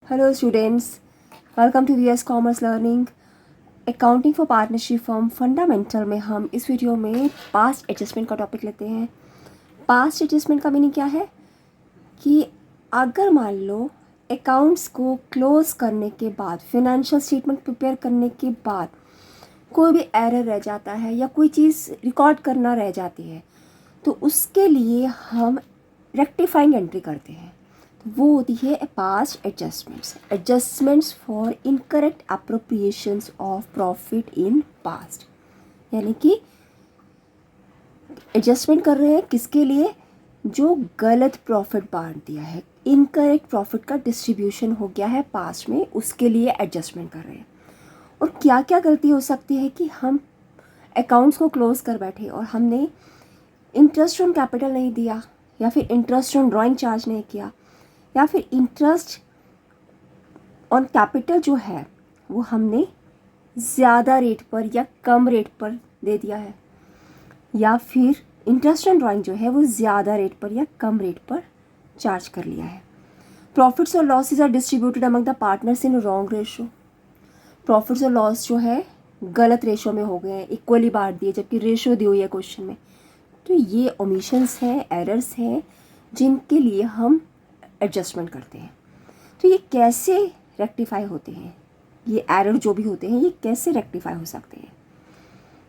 Hello students, welcome to VS Commerce Learning. Accounting for partnership form fundamental में हम इस video में past adjustment का टॉपिक लेते हैं। पास्ट एडजस्टमेंट का मीनिंग क्या है कि अगर मान लो अकाउंट्स को क्लोज करने के बाद, फाइनेंशियल स्टेटमेंट प्रिपेयर करने के बाद कोई भी एरर रह जाता है या कोई चीज़ रिकॉर्ड करना रह जाती है, तो उसके लिए हम रेक्टिफाइंग एंट्री करते हैं। वो होती है past adjustments for incorrect appropriations of profit in past. यानी कि एडजस्टमेंट कर रहे हैं किसके लिए? जो गलत प्रॉफिट बांट दिया है, इनकरेक्ट प्रॉफिट का डिस्ट्रीब्यूशन हो गया है पास्ट में, उसके लिए एडजस्टमेंट कर रहे हैं। और क्या क्या गलती हो सकती है कि हम अकाउंट्स को क्लोज कर बैठे और हमने इंटरेस्ट ऑन कैपिटल नहीं दिया, या फिर इंटरेस्ट ऑन ड्राइंग चार्ज नहीं किया, या फिर इंटरेस्ट ऑन कैपिटल जो है वो हमने ज़्यादा रेट पर या कम रेट पर दे दिया है, या फिर इंटरेस्ट ऑन ड्राइंग जो है वो ज़्यादा रेट पर या कम रेट पर चार्ज कर लिया है। प्रॉफिट्स और losses are distributed among the partners in wrong ratio. Profits और लॉस जो है गलत रेशो में हो गए हैं, इक्वली बांट दिए, जबकि रेशो दी हुई है क्वेश्चन में। तो ये ओमिशंस हैं, एरर्स हैं, जिनके लिए हम एडजस्टमेंट करते हैं। तो ये कैसे रेक्टिफाई होते हैं? ये एरर जो भी होते हैं ये कैसे रेक्टिफाई हो सकते हैं?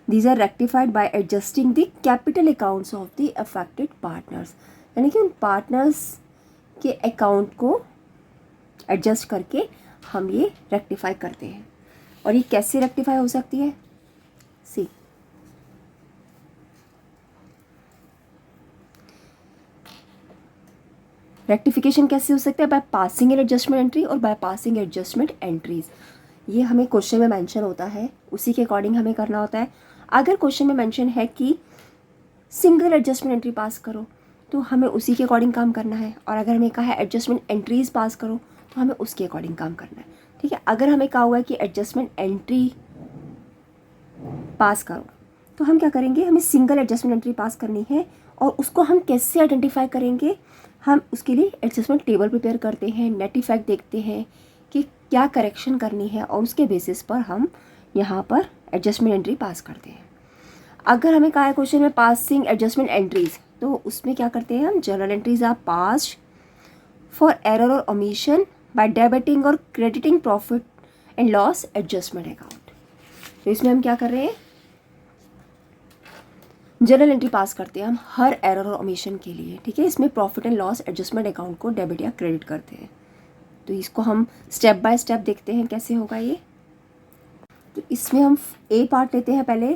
These are rectified by adjusting the capital accounts of the affected partners. यानी कि उन पार्टनर्स के अकाउंट को एडजस्ट करके हम ये रेक्टिफाई करते हैं। और ये कैसे रेक्टिफाई हो सकती है? सी, रेक्टिफिकेशन कैसे हो सकता है? By passing an adjustment entry और बाय पासिंग एडजस्टमेंट एंट्रीज। ये हमें क्वेश्चन में मेंशन होता है, उसी के अकॉर्डिंग हमें करना होता है। अगर क्वेश्चन में मेंशन है कि सिंगल एडजस्टमेंट एंट्री पास करो, तो हमें उसी के अकॉर्डिंग काम करना है। और अगर हमें कहा है एडजस्टमेंट एंट्रीज पास करो, तो हमें उसके अकॉर्डिंग काम करना है। ठीक है, अगर हमें कहा हुआ है कि एडजस्टमेंट एंट्री पास करो, तो हम क्या करेंगे? हमें सिंगल एडजस्टमेंट एंट्री पास करनी है। और उसको हम कैसे आइडेंटिफाई करेंगे? हम उसके लिए एडजस्टमेंट टेबल प्रिपेयर करते हैं, नेट इफेक्ट देखते हैं कि क्या करेक्शन करनी है, और उसके बेसिस पर हम यहाँ पर एडजस्टमेंट एंट्री पास करते हैं। अगर हमें कहा है क्वेश्चन में पासिंग एडजस्टमेंट एंट्रीज, तो उसमें क्या करते हैं हम? Journal entries are passed for error और ओमिशन बाय डेबिटिंग और crediting profit and loss adjustment account. तो इसमें हम क्या कर रहे हैं? जर्नल एंट्री पास करते हैं हम हर एरर और ओमिशन के लिए। ठीक है, इसमें profit and loss adjustment account को डेबिट या क्रेडिट करते हैं। तो इसको हम स्टेप बाय स्टेप देखते हैं कैसे होगा ये। तो इसमें हम ए पार्ट लेते हैं पहले,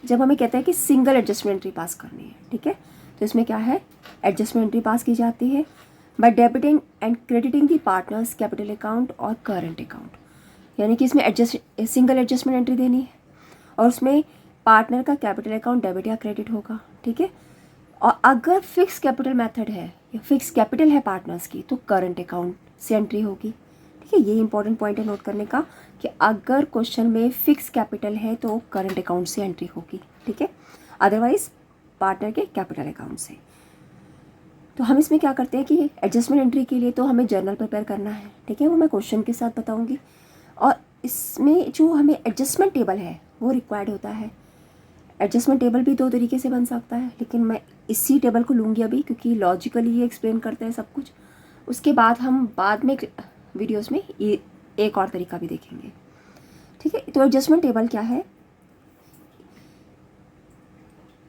जब हमें कहता है कि सिंगल एडजस्टमेंट एंट्री पास करनी है। ठीक है, तो इसमें क्या है? एडजस्टमेंट एंट्री पास की जाती है by debiting and crediting the partners capital account और करंट अकाउंट। यानी कि इसमें सिंगल एडजस्टमेंट एंट्री देनी है, और उसमें पार्टनर का कैपिटल अकाउंट डेबिट या क्रेडिट होगा। ठीक है, और अगर फिक्स कैपिटल मेथड है या फिक्स कैपिटल है पार्टनर्स की, तो करंट अकाउंट से एंट्री होगी। ठीक है, ये इंपॉर्टेंट पॉइंट है नोट करने का कि अगर क्वेश्चन में फिक्स कैपिटल है तो करंट अकाउंट से एंट्री होगी। ठीक है, अदरवाइज पार्टनर के कैपिटल अकाउंट से। तो हम इसमें क्या करते हैं कि एडजस्टमेंट एंट्री के लिए तो हमें जर्नल प्रिपेयर करना है। ठीक है, वो मैं क्वेश्चन के साथ बताऊंगी। और इसमें जो हमें एडजस्टमेंट टेबल है वो रिक्वायर्ड होता है। एडजस्टमेंट टेबल भी दो तरीके से बन सकता है, लेकिन मैं इसी टेबल को लूँगी अभी, क्योंकि लॉजिकली ये एक्सप्लेन करते हैं सब कुछ। उसके बाद हम बाद में वीडियोस में ये एक और तरीका भी देखेंगे। ठीक है, तो एडजस्टमेंट टेबल क्या है?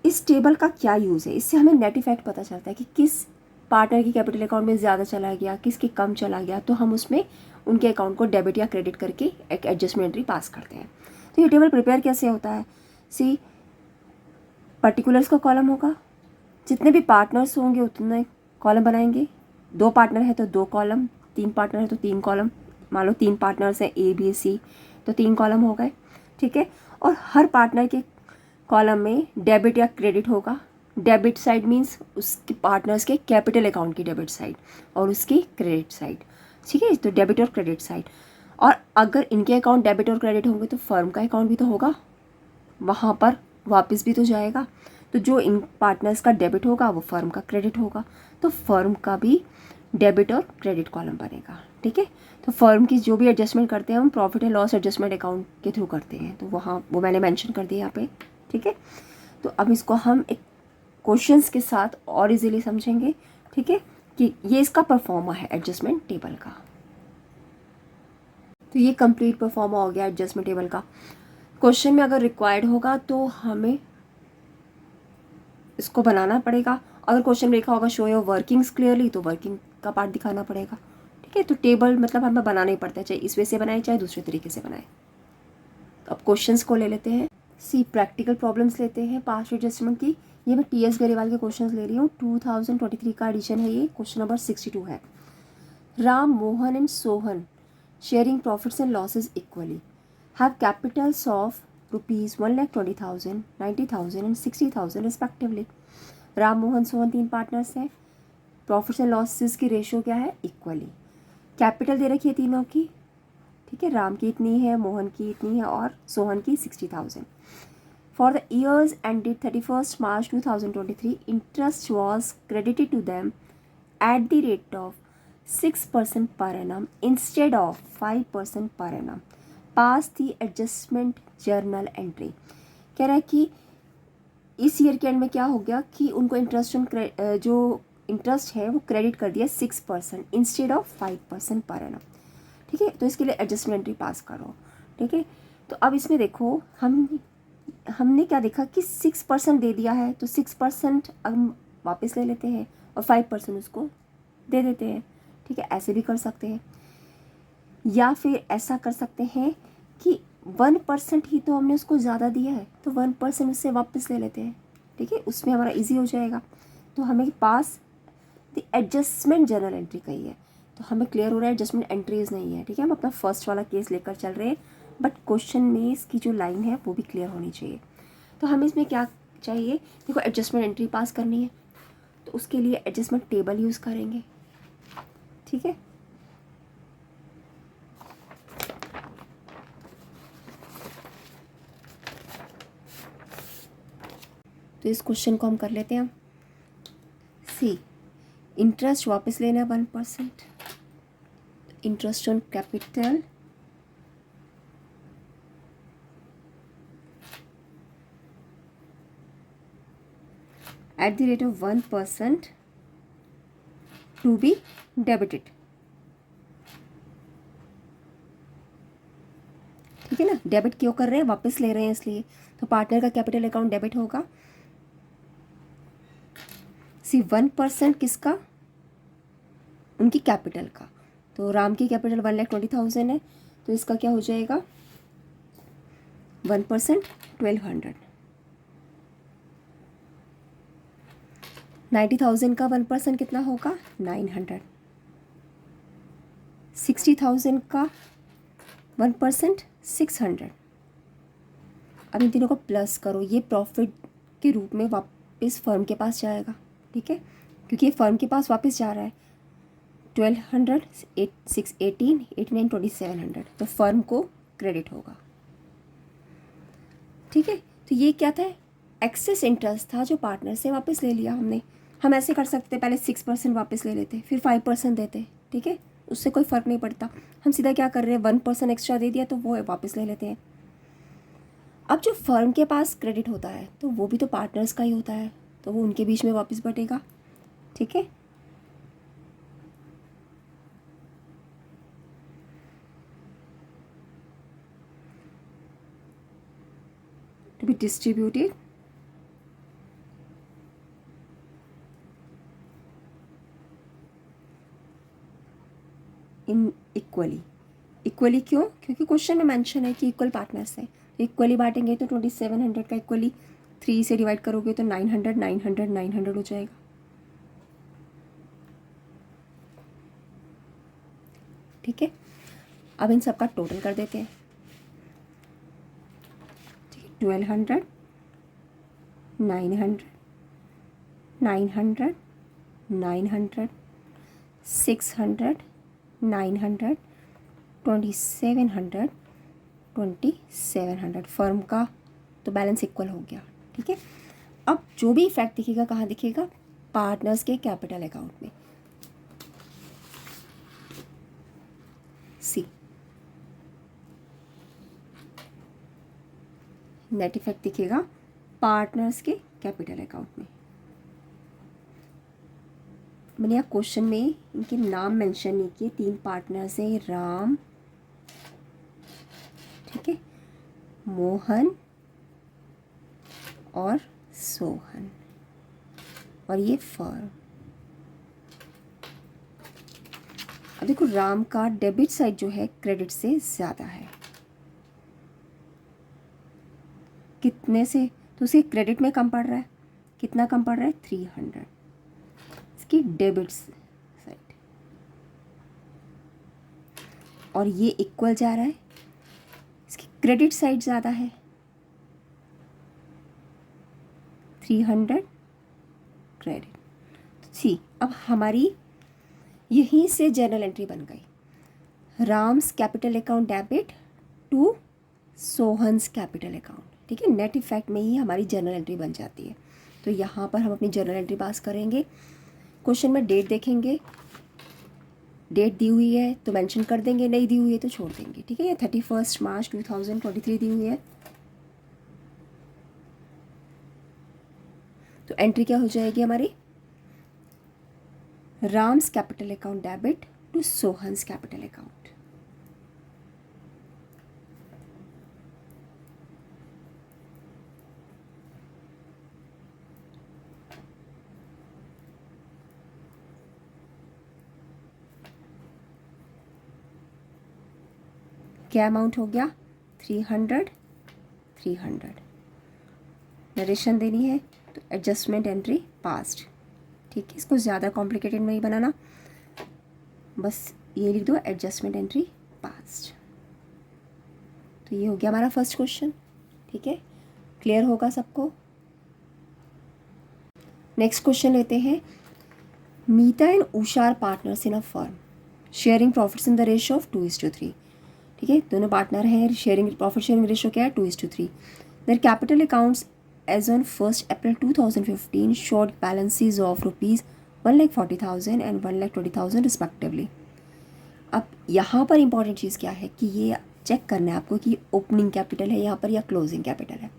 इस टेबल का क्या यूज़ है? इससे हमें नेट इफेक्ट पता चलता है कि किस पार्टनर की कैपिटल अकाउंट में ज़्यादा चला गया, किसके कम चला गया, तो हम उसमें उनके अकाउंट को डेबिट या क्रेडिट करके एक एडजस्टमेंट एंट्री पास करते हैं। तो ये टेबल प्रिपेयर कैसे होता है? सी, पर्टिकुलर्स का कॉलम होगा, जितने भी पार्टनर्स होंगे उतने कॉलम बनाएंगे। 2 पार्टनर है तो 2 कॉलम, 3 पार्टनर है तो 3 कॉलम। मान लो 3 पार्टनर्स हैं ए बी सी, तो 3 कॉलम हो गए। ठीक है, और हर पार्टनर के कॉलम में डेबिट या क्रेडिट होगा। डेबिट साइड मीन्स उसके पार्टनर्स के कैपिटल अकाउंट की डेबिट साइड, और उसकी क्रेडिट साइड। ठीक है, तो डेबिट और क्रेडिट साइड। और अगर इनके अकाउंट डेबिट और क्रेडिट होंगे तो फर्म का अकाउंट भी तो होगा, वहाँ पर वापस भी तो जाएगा। तो जो इन पार्टनर्स का डेबिट होगा वो फर्म का क्रेडिट होगा, तो फर्म का भी डेबिट और क्रेडिट कॉलम बनेगा। ठीक है। तो फर्म की जो भी एडजस्टमेंट करते हैं हम profit and loss adjustment account के थ्रू करते हैं, तो वहाँ वो मैंने मेंशन कर दिया यहाँ पे, ठीक है। तो अब इसको हम एक क्वेश्चंस के साथ और इजीली समझेंगे, ठीक है, कि ये इसका परफॉर्मा है एडजस्टमेंट टेबल का। तो ये कंप्लीट परफॉर्मा हो गया एडजस्टमेंट टेबल का। क्वेश्चन में अगर रिक्वायर्ड होगा तो हमें इसको बनाना पड़ेगा। अगर क्वेश्चन में लिखा होगा शो योर वर्किंग्स क्लियरली, तो वर्किंग का पार्ट दिखाना पड़ेगा, ठीक है। तो टेबल मतलब हमें बनाना ही पड़ता है, चाहे इस वे से बनाए चाहे दूसरे तरीके से बनाए। तो अब क्वेश्चंस को ले लेते हैं। सी प्रैक्टिकल प्रॉब्लम्स लेते हैं पास्ट एडजस्टमेंट की। ये मैं टीएस गरेवाल के क्वेश्चंस ले रही हूँ, 2023 का एडिशन है ये। क्वेश्चन नंबर 62 है। Ram, Mohan and Sohan sharing profits and losses equally have Capitals of rupees 1,20,000, 90,000 and 60,000 respectively. Ram, Mohan, Sohan 3 partners हैं। प्रॉफिट्स एंड लॉसेज की रेशियो क्या है? इक्वली। कैपिटल दे रखी है तीनों की, ठीक है। राम की इतनी है, मोहन की इतनी है और सोहन की 60,000। For the years ended 31st March 2023, interest was credited to them at the rate of 6% per annum instead of 5% per annum. Pass the adjustment journal entry. कह रहा है कि इस ईयर के एंड में क्या हो गया कि उनको जो इंटरेस्ट है वो क्रेडिट कर दिया 6% इंस्टेड ऑफ 5% पर एनम, ठीक है। तो इसके लिए एडजस्टमेंट एंट्री पास करो, ठीक है। तो अब इसमें देखो हमने क्या देखा कि 6% दे दिया है, तो 6% हम वापस ले लेते हैं और 5% उसको दे देते हैं, ठीक है। ऐसे भी कर सकते हैं, या फिर ऐसा कर सकते हैं कि 1% ही तो हमने उसको ज़्यादा दिया है, तो 1% उससे वापस ले लेते हैं, ठीक है। उसमें हमारा इजी हो जाएगा। तो हमें पास द एडजस्टमेंट जर्नल एंट्री कही है, तो हमें क्लियर हो रहा है एडजस्टमेंट एंट्रीज नहीं है, ठीक है। हम अपना फर्स्ट वाला केस लेकर चल रहे हैं, बट क्वेश्चन में इसकी जो लाइन है वो भी क्लियर होनी चाहिए। तो हमें इसमें क्या चाहिए? देखो एडजस्टमेंट एंट्री पास करनी है, तो उसके लिए एडजस्टमेंट टेबल यूज़ करेंगे, ठीक है। तो इस क्वेश्चन को हम कर लेते हैं। सी, इंटरेस्ट वापस लेना 1%, interest on capital at the rate of 1% to be debited, ठीक है ना। डेबिट क्यों कर रहे हैं? वापस ले रहे हैं इसलिए। तो पार्टनर का कैपिटल अकाउंट डेबिट होगा। सी 1% किसका? उनकी कैपिटल का। तो राम की कैपिटल 1,20,000 है, तो इसका क्या हो जाएगा? 1% 1,200। 90,000 का 1% कितना होगा? 900। 60,000 का 1% 600। अब इन तीनों को प्लस करो, ये प्रॉफिट के रूप में वापस फर्म के पास जाएगा, ठीक है, क्योंकि ये फर्म के पास वापस जा रहा है। 1,200, 6, 18, 89, 2,700, तो फर्म को क्रेडिट होगा, ठीक है। तो ये क्या था? एक्सेस इंटरेस्ट था जो पार्टनर से वापस ले लिया हमने। हम ऐसे कर सकते, पहले 6% वापस ले लेते, फिर 5% देते, ठीक है, उससे कोई फ़र्क नहीं पड़ता। हम सीधा क्या कर रहे हैं, 1% एक्स्ट्रा दे दिया तो वो वापस ले लेते हैं। अब जो फर्म के पास क्रेडिट होता है तो वो भी तो पार्टनर्स का ही होता है, तो वो उनके बीच में वापस बटेगा, ठीक है। To be distributed in equally. Equally क्यों? क्योंकि क्वेश्चन में मेंशन है कि इक्वल पार्टनर्स है। इक्वली बांटेंगे तो 2,700 का इक्वली 3 से डिवाइड करोगे तो 900, 900, 900 हो जाएगा, ठीक है। अब इन सब का टोटल कर देते हैं, ठीक है। 1,200, 900, 900, 900, 600, 900, 2,700, 2,700 फर्म का तो बैलेंस इक्वल हो गया, ठीक है। अब जो भी इफेक्ट दिखेगा कहाँ दिखेगा? पार्टनर्स के कैपिटल अकाउंट में। सी। नेट इफेक्ट दिखेगा पार्टनर्स के कैपिटल अकाउंट में। मैंने यहाँ क्वेश्चन में इनके नाम मेंशन नहीं किए। 3 पार्टनर्स हैं, राम, ठीक है, मोहन और सोहन, और ये फर्म। अब देखो राम का डेबिट साइड जो है क्रेडिट से ज़्यादा है। कितने से? तो उसे क्रेडिट में कम पड़ रहा है। कितना कम पड़ रहा है? 300 इसकी डेबिट साइड, और ये इक्वल जा रहा है, इसकी क्रेडिट साइड ज़्यादा है 300 क्रेडिट। सी, अब हमारी यहीं से जर्नल एंट्री बन गई। Ram's capital account debit to Sohan's capital account, ठीक है। नेट इफेक्ट में ही हमारी जर्नल एंट्री बन जाती है। तो यहाँ पर हम अपनी जर्नल एंट्री पास करेंगे। क्वेश्चन में डेट देखेंगे, डेट दी हुई है तो मेंशन कर देंगे, नहीं दी हुई है तो छोड़ देंगे, ठीक है। ये 31 मार्च 2023 दी हुई है, तो एंट्री क्या हो जाएगी हमारी? Ram's capital account debit to Sohan's capital account. क्या अमाउंट हो गया? 300 300। नरेशन देनी है तो एडजस्टमेंट एंट्री पास्ड, ठीक है। इसको ज़्यादा कॉम्प्लिकेटेड नहीं बनाना, बस ये लिख दो एडजस्टमेंट एंट्री पास्ड। तो ये हो गया हमारा फर्स्ट क्वेश्चन, ठीक है। क्लियर होगा सबको? नेक्स्ट क्वेश्चन लेते हैं। Meeta and Usha are partners in a firm, sharing profits in the ratio of 2:3, ठीक है। दोनों पार्टनर हैं, शेयरिंग प्रॉफिट शेयरिंग रेशियो क्या है? 2:3। Their capital accounts as on 1 April 2015 showed balances of rupees 1,40,000 and 1,20,000 respectively. अब यहाँ पर इंपॉर्टेंट चीज़ क्या है कि ये चेक करना है आपको कि ओपनिंग कैपिटल है यहाँ पर या क्लोजिंग कैपिटल है।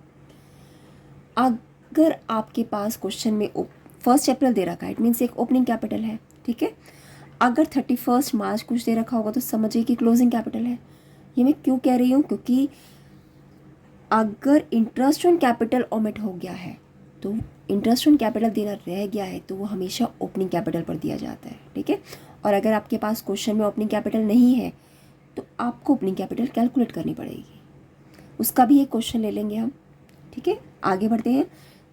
अगर आपके पास क्वेश्चन में 1 अप्रैल दे रखा है, इट मीन्स एक ओपनिंग कैपिटल है, ठीक है। अगर 31 मार्च कुछ दे रखा होगा तो समझिए कि क्लोजिंग कैपिटल है। ये मैं क्यों कह रही हूँ? क्योंकि अगर इंटरेस्ट ऑन कैपिटल ओमिट हो गया है तो इंटरेस्ट ऑन कैपिटल देना रह गया है तो वो हमेशा ओपनिंग कैपिटल पर दिया जाता है, ठीक है। और अगर आपके पास क्वेश्चन में ओपनिंग कैपिटल नहीं है तो आपको ओपनिंग कैपिटल कैलकुलेट करनी पड़ेगी। उसका भी एक क्वेश्चन ले लेंगे हम, ठीक है। आगे बढ़ते हैं।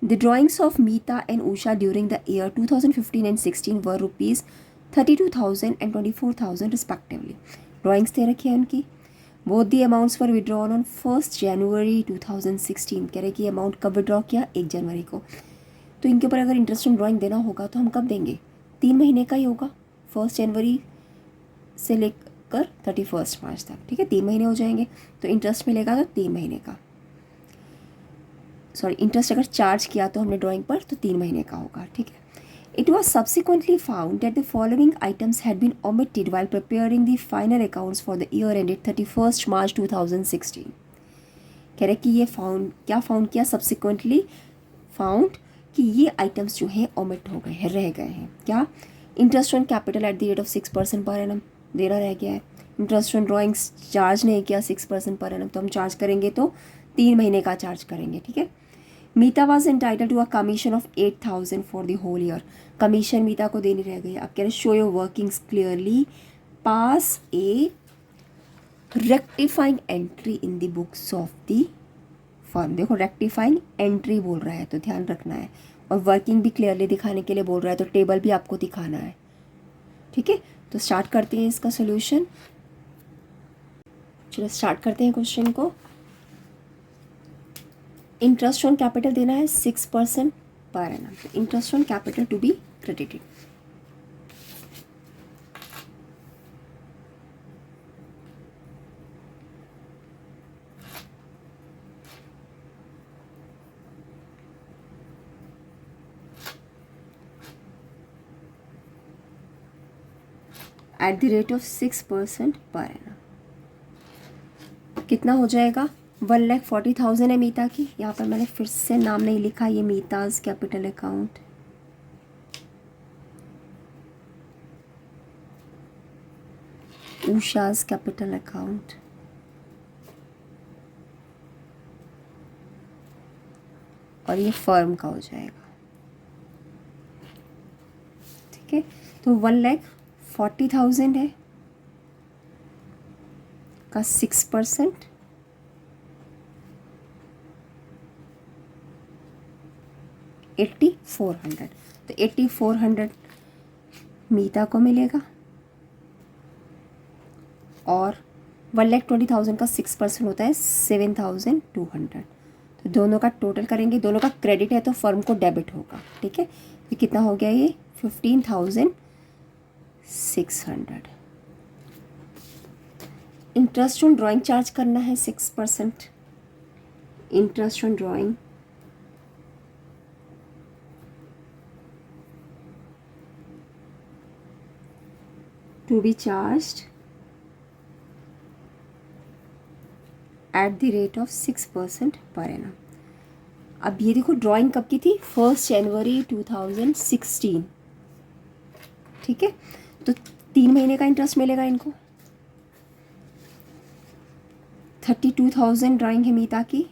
The drawings of Meeta and Usha during the year 2015 and 16 were rupees 32,000 and 24,000 respectively. Drawings दे रखी है उनकी। Both the amounts for withdrawn on 1 January 2016। कह रहे कि अमाउंट कब विड्रॉ किया? 1 जनवरी को। तो इनके ऊपर अगर इंटरेस्ट ऑन ड्राइंग देना होगा तो हम कब देंगे? 3 महीने का ही होगा, 1 जनवरी से लेकर 31 मार्च तक, ठीक है। 3 महीने हो जाएंगे तो इंटरेस्ट मिलेगा तो 3 महीने का, सॉरी इंटरेस्ट अगर चार्ज किया तो हमने ड्राइंग पर तो 3 महीने का होगा, ठीक है। It was subsequently found that the following items had been omitted while preparing the final accounts for the year ended 31st March 2016. कह रहे कि ये क्या फाउंड किया? सब्सिक्वेंटली फाउंड कि ये आइटम्स जो हैं ओमिट हो गए हैं, रह गए हैं। क्या? Interest on capital eight the rate of 6% per annum देना रह गया है। इंटरेस्ट ऑन ड्राइंग्स चार्ज नहीं किया 6% पर एनम, तो हम चार्ज करेंगे तो 3 महीने का चार्ज करेंगे, ठीक है। Meeta was entitle to a commission of 8,000 for the whole year. Commission Meeta को देनी रह गई। अब कह रहे show your workings clearly, pass a rectifying entry in the books of the firm. देखो रेक्टिफाइंग एंट्री बोल रहा है तो ध्यान रखना है, और वर्किंग भी क्लियरली दिखाने के लिए बोल रहा है तो टेबल भी आपको दिखाना है, ठीक है। तो स्टार्ट करते हैं इसका सोल्यूशन। चलो स्टार्ट करते हैं क्वेश्चन को। इंटरेस्ट ऑन कैपिटल देना है 6% per annum. Interest on capital to be credited. At the rate of 6% per annum. कितना हो जाएगा, 1,40,000 है मीता की। यहाँ पर मैंने फिर से नाम नहीं लिखा, ये मीताज कैपिटल अकाउंट। उषाज कैपिटल अकाउंट, और ये फर्म का हो जाएगा। ठीक है, तो 1,40,000 है का 6%, $8,400। तो 8,400 मीता को मिलेगा, और 1,20,000 का 6% होता है 7,200। तो दोनों का टोटल करेंगे, दोनों का क्रेडिट है तो फर्म को डेबिट होगा। ठीक है, तो कितना हो गया ये, 15,600। इंटरेस्ट ऑन ड्राइंग चार्ज करना है 6%। Interest on drawing to be charged at the rate of 6% per annum. अब ये देखो ड्राइंग कब की थी, 1 जनवरी 2016। ठीक है, तो 3 महीने का इंटरेस्ट मिलेगा इनको। 32,000 ड्राइंग है मीता की,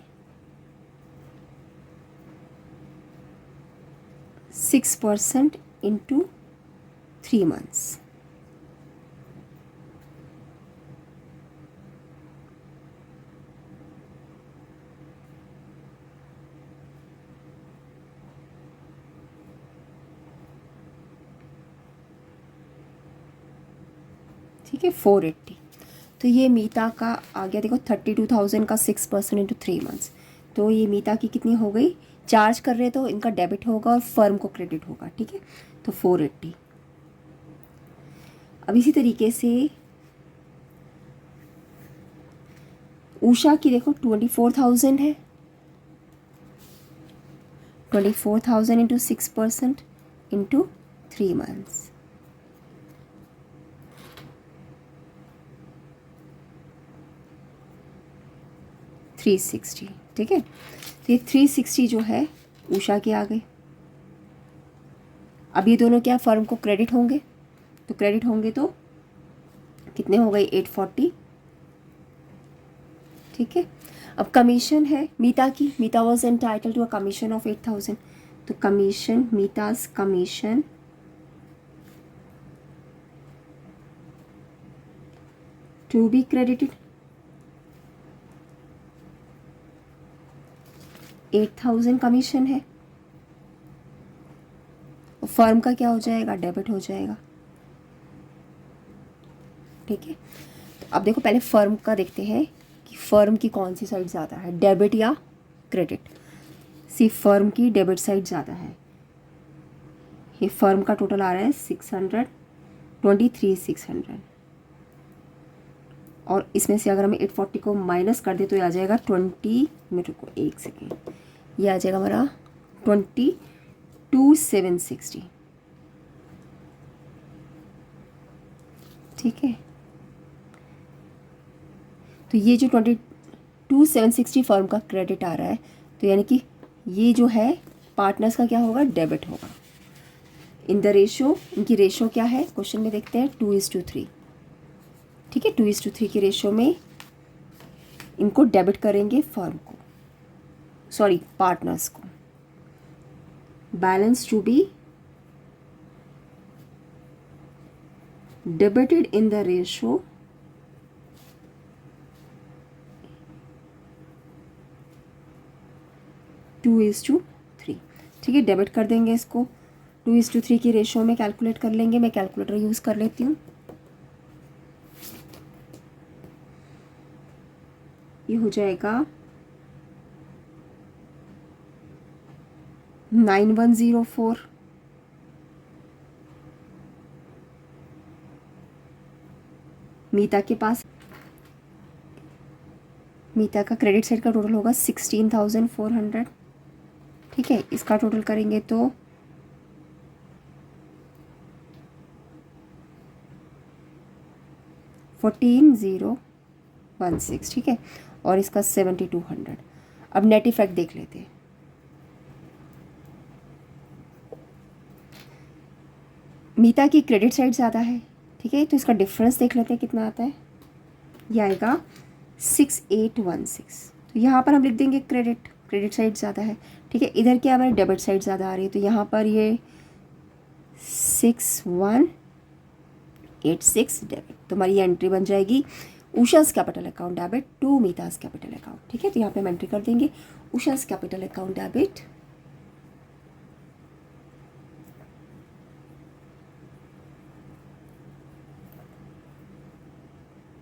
6% इंटू 3 मंथ्स। ठीक है, 480। तो ये मीता का आ गया, देखो 32,000 का 6% इंटू 3 मंथ्स। तो ये मीता की कितनी हो गई, चार्ज कर रहे तो इनका डेबिट होगा और फर्म को क्रेडिट होगा। ठीक है, तो 480। अब इसी तरीके से उषा की देखो 24,000 है, 24,000 इंटू 6% इंटू 3 मंथ्स। $360। ठीक है, तो ये 360 जो है उषा की आ गई। अब ये दोनों क्या फर्म को क्रेडिट होंगे, तो क्रेडिट होंगे तो कितने हो गए, 840। ठीक है, अब कमीशन है मीता की, Meeta was entitle to a commission of 8,000। तो commission, Meeta's commission to be credited 8,000 commission है, फर्म का क्या हो जाएगा, डेबिट हो जाएगा। ठीक है, तो अब देखो पहले फर्म का देखते हैं कि फर्म की कौन सी साइड ज़्यादा है, डेबिट या क्रेडिट। सी फर्म की डेबिट साइड ज़्यादा है। ये फर्म का टोटल आ रहा है 623,600, और इसमें से अगर हमें 840 को माइनस कर दे तो ये आ जाएगा 20, मेरे को 1 सेकेंड, ये आ जाएगा हमारा 22,760। ठीक है, तो ये जो 22,760 फर्म का क्रेडिट आ रहा है, तो यानी कि ये जो है पार्टनर्स का क्या होगा, डेबिट होगा। इन द रेशो, इनकी रेशो क्या है क्वेश्चन में देखते हैं, 2:3। ठीक है, 2:3 की रेशो में इनको डेबिट करेंगे फर्म को, सॉरी पार्टनर्स को। Balance to be debited in the ratio 2:3। ठीक है, डेबिट कर देंगे इसको 2:3 की रेशो में, कैलकुलेट कर लेंगे। मैं कैलकुलेटर यूज़ कर लेती हूँ। ये हो जाएगा 9104। मीता के पास, मीता का क्रेडिट साइड का टोटल होगा 16,400। ठीक है, इसका टोटल करेंगे तो 14,000 16, ठीक है, और इसका 7200। अब नेट इफेक्ट देख लेते हैं। मीता की क्रेडिट साइड ज़्यादा है, ठीक है, तो इसका डिफरेंस देख लेते हैं कितना आता है। ये आएगा 6816। तो यहाँ पर हम लिख देंगे क्रेडिट साइड ज़्यादा है, ठीक है। इधर क्या हमारे डेबिट साइड ज़्यादा आ रही है, तो यहाँ पर ये 6186 डेबिट, तो हमारी एंट्री बन जाएगी Usha's capital account debit to Meeta's capital account, ठीक है। तो यहाँ पे हम एंट्री कर देंगे उषा's कैपिटल अकाउंट डेबिट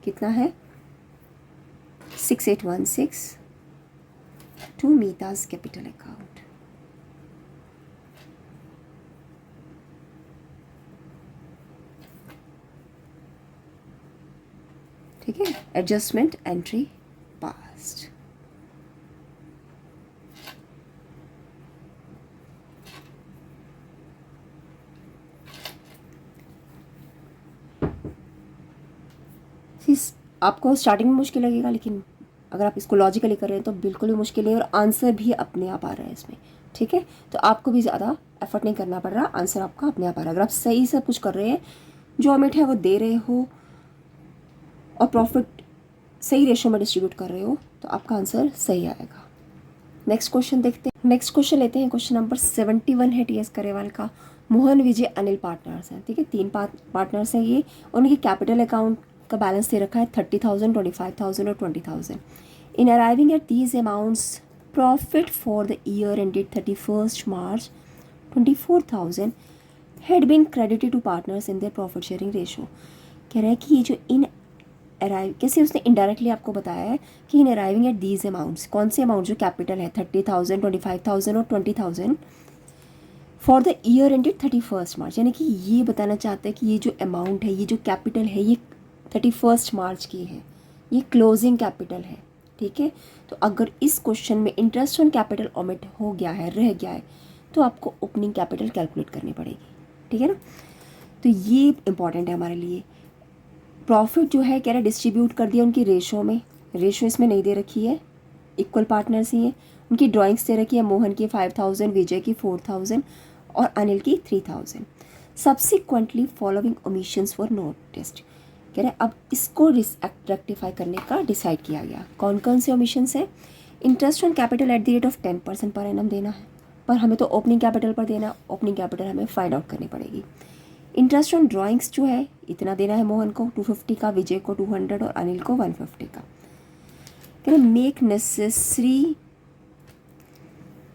कितना है 6816 टू मीता's कैपिटल अकाउंट। ठीक है, एडजस्टमेंट एंट्री पास्ट। आपको स्टार्टिंग में मुश्किल लगेगा, लेकिन अगर आप इसको लॉजिकली कर रहे हैं तो बिल्कुल भी मुश्किल है, और आंसर भी अपने आप आ रहा है इसमें, ठीक है। तो आपको भी ज़्यादा एफर्ट नहीं करना पड़ रहा, आंसर आपका अपने आप आ रहा है। अगर आप सही से कुछ कर रहे हैं, जो अमाउंट है वो दे रहे हो और प्रॉफिट सही रेशो में डिस्ट्रीब्यूट कर रहे हो, तो आपका आंसर सही आएगा। नेक्स्ट क्वेश्चन देखते हैं। नेक्स्ट क्वेश्चन लेते हैं, क्वेश्चन नंबर 71 है TS करेवाल का। मोहन विजय अनिल पार्टनर्स हैं, ठीक है, 3 पार्टनर्स हैं ये। उनकी कैपिटल अकाउंट का बैलेंस दे रखा है 30,000, 25,000 और 20,000। In arriving at these amounts profit for the year ended 31 March 24,000 had been credited to partners in their profit sharing ratio. कह रहा है कि ये जो इन अराइव, कैसे उसने इनडायरेक्टली आपको बताया है कि इन अराइविंग एट दीज अमाउंट्स, कौन से अमाउंट जो कैपिटल है 30,000, 25,000 और 20,000 फॉर द ईयर एंडेड 31 मार्च, यानी कि ये बताना चाहता है कि ये जो अमाउंट है, ये जो कैपिटल है, ये 31 मार्च की है, ये क्लोजिंग कैपिटल है, ठीक है। तो अगर इस क्वेश्चन में इंटरेस्ट ऑन कैपिटल ओमिट हो गया है, रह गया है, तो आपको ओपनिंग कैपिटल कैलकुलेट करनी पड़ेगी, ठीक है ना। तो ये इंपॉर्टेंट है हमारे लिए। प्रॉफिट जो है कह रहा है डिस्ट्रीब्यूट कर दिया उनकी रेशो में, रेशो इसमें नहीं दे रखी है, इक्वल पार्टनर्स ही हैं। उनकी ड्राइंग्स दे रखी है, मोहन की 5,000, विजय की 4,000 और अनिल की 3,000। सब्सिक्वेंटली फॉलोइंग ओमिशंस वर नोटिस्ड। कह रहे हैं अब इसको रेक्टिफाई करने का डिसाइड किया गया। कौन कौन से ओमिशंस हैं? Interest on capital eight the rate of 10% per annum देना है, पर हमें तो ओपनिंग कैपिटल पर देना, ओपनिंग कैपिटल हमें फाइंड आउट करनी पड़ेगी। इंटरेस्ट ऑन ड्राइंग्स जो है इतना देना है, मोहन को 250 का, विजय को 200 और अनिल को 150 का। कह रहे make necessary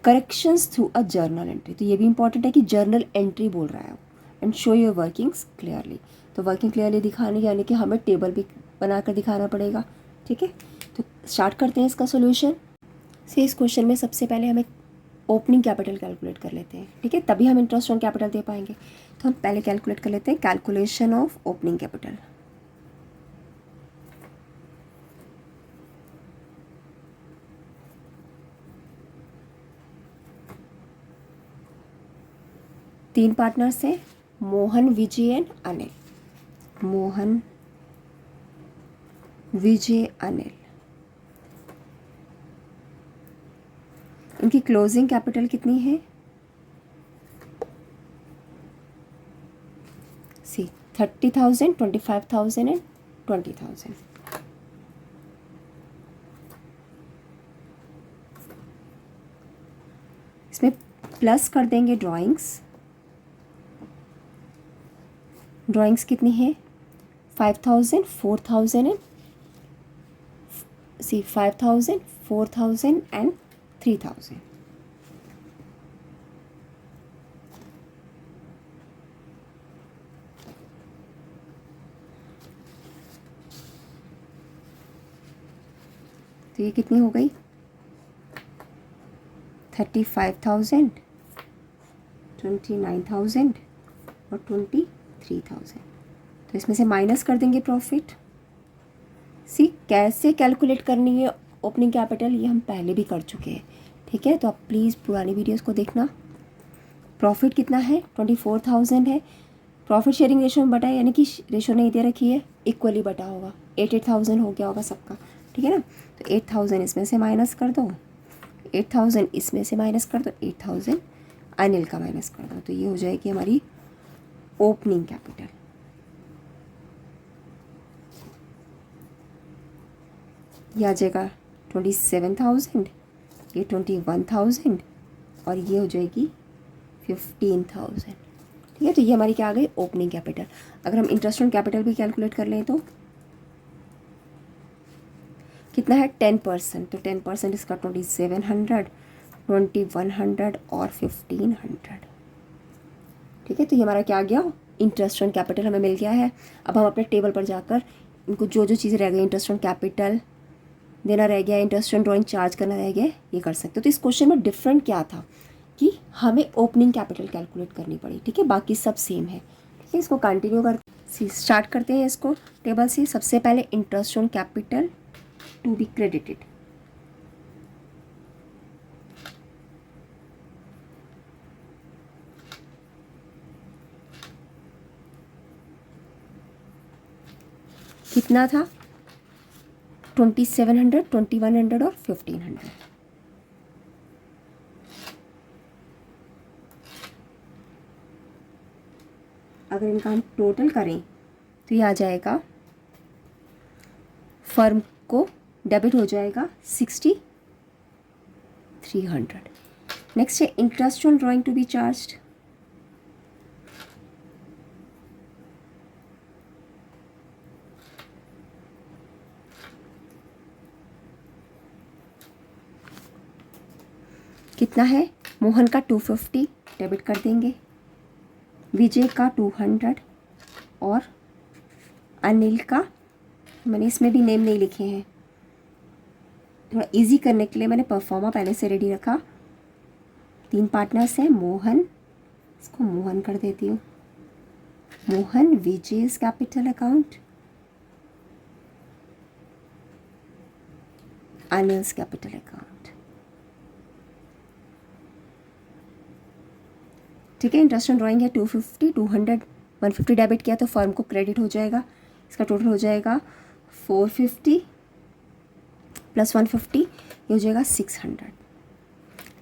corrections through a journal entry. तो ये भी इंपॉर्टेंट है कि जर्नल एंट्री बोल रहा है, and show your workings clearly. तो वर्किंग क्लियरली दिखाने यानी कि हमें टेबल भी बनाकर दिखाना पड़ेगा, ठीक है। तो स्टार्ट करते हैं इसका सोल्यूशन से। इस क्वेश्चन में सबसे पहले हमें ओपनिंग कैपिटल कैलकुलेट कर लेते हैं, ठीक है, तभी हम इंटरेस्ट ऑन कैपिटल दे पाएंगे। तो हम पहले कैलकुलेट कर लेते हैं कैलकुलेशन ऑफ ओपनिंग कैपिटल। तीन पार्टनर्स हैं, मोहन, विजय एंड अनिल। मोहन, विजय, अनिल। इनकी क्लोजिंग कैपिटल कितनी है? सी 30,000, 25,000 एंड 20,000। इसमें प्लस कर देंगे ड्राइंग्स। ड्राइंग्स कितनी है? 5,000, 4,000 एंड 5,000, 4,000 एंड 3,000। तो ये कितनी हो गई? 35,000, 29,000 और 23,000। तो इसमें से माइनस कर देंगे प्रॉफिट। सी कैसे कैलकुलेट करनी है ओपनिंग कैपिटल, ये हम पहले भी कर चुके हैं, ठीक है। तो आप प्लीज़ पुरानी वीडियोस को देखना। प्रॉफिट कितना है? 24,000 है। प्रॉफिट शेयरिंग रेशो में बटा है, यानी कि रेशो नहीं दे रखी है, इक्वली बटा होगा। 8,000 हो गया होगा सबका, ठीक है ना। तो 8,000 इसमें से माइनस कर दो, 8,000 इसमें से माइनस कर दो, 8,000 अनिल का माइनस कर दो, तो ये हो जाएगी हमारी ओपनिंग कैपिटल। ये आ जाएगा 27,000, ये 21,000 और ये हो जाएगी 15,000, ठीक है। तो ये हमारी क्या आ गई, ओपनिंग कैपिटल। अगर हम इंटरेस्ट ऑन कैपिटल भी कैलकुलेट कर लें तो कितना है, 10%, तो 10% इसका 2,700, 2,100 और 1,500, ठीक है। तो ये हमारा क्या आ गया, इंटरेस्ट ऑन कैपिटल हमें मिल गया है। अब हम अपने टेबल पर जाकर इनको जो जो चीज़ें रह गई, इंटरेस्ट ऑन कैपिटल देना रह गया, इंटरेस्ट ऑन ड्राइंग चार्ज करना रह गया, ये कर सकते हो। तो इस क्वेश्चन में डिफरेंट क्या था कि हमें ओपनिंग कैपिटल कैलकुलेट करनी पड़ी, ठीक है, बाकी सब सेम है, ठीक है। इसको कंटिन्यू कर स्टार्ट करते हैं इसको टेबल से। सबसे पहले interest on capital to be credited, कितना था, 2,700, 2,100 और 1,500। अगर इनका हम टोटल करें तो ये आ जाएगा, फर्म को डेबिट हो जाएगा 6,300। नेक्स्ट है interest on drawing to be charged, कितना है, मोहन का 250 डेबिट कर देंगे, विजय का 200 और अनिल का, मैंने इसमें भी नेम नहीं लिखे हैं, थोड़ा इजी करने के लिए मैंने परफॉर्मा पहले से रेडी रखा। 3 पार्टनर्स हैं, मोहन, इसको मोहन कर देती हूँ, Mohan Vijay's capital account, Anil's capital account, ठीक है। इंटरेस्ट ऑन ड्राइंग है 250, 200, 150 डेबिट किया तो फर्म को क्रेडिट हो जाएगा, इसका टोटल हो जाएगा 450 प्लस 150, ये हो जाएगा 600,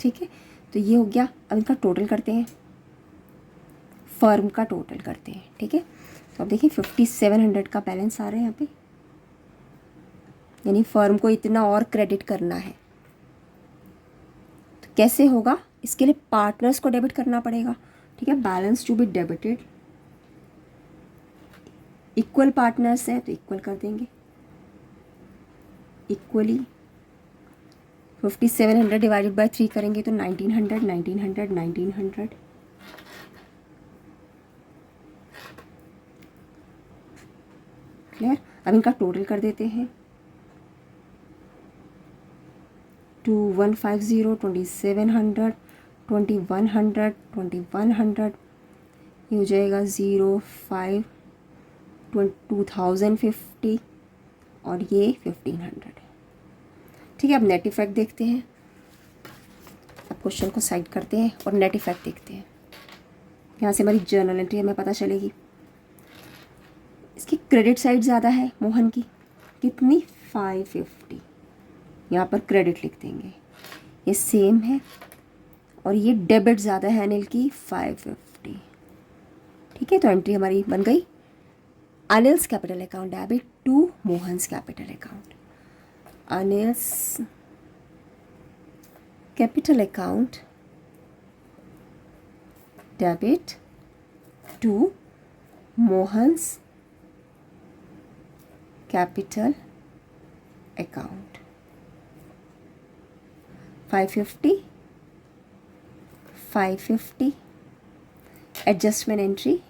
ठीक है। तो ये हो गया। अब इनका टोटल करते हैं, फर्म का टोटल करते हैं, ठीक है। तो अब देखिए 5,700 का बैलेंस आ रहा है यहाँ पे, यानी फर्म को इतना और क्रेडिट करना है। तो कैसे होगा, इसके लिए पार्टनर्स को डेबिट करना पड़ेगा, ठीक है। Balance to be debited, equal partners है तो इक्वल कर देंगे, इक्वली 5,700 डिवाइडेड बाय 3 करेंगे तो 1,900, 1,900, 1,900, क्लियर। अब इनका टोटल कर देते हैं, 2,150, 2,700, 2,100, 2,100, ये हो जाएगा 0,5, 2,050 और ये 1,500, ठीक है। अब नेट इफेक्ट देखते हैं, अब क्वेश्चन को साइड करते हैं और नेट इफेक्ट देखते हैं। यहाँ से हमारी जर्नल एंट्री हमें पता चलेगी। इसकी क्रेडिट साइड ज़्यादा है मोहन की, कितनी, 550, यहाँ पर क्रेडिट लिख देंगे, ये सेम है। और ये डेबिट ज़्यादा है अनिल की, 550, ठीक है। तो एंट्री हमारी बन गई, Anil's capital account debit to Mohan's capital account, Anil's capital account debit to Mohan's capital account, 550, 550, adjustment entry,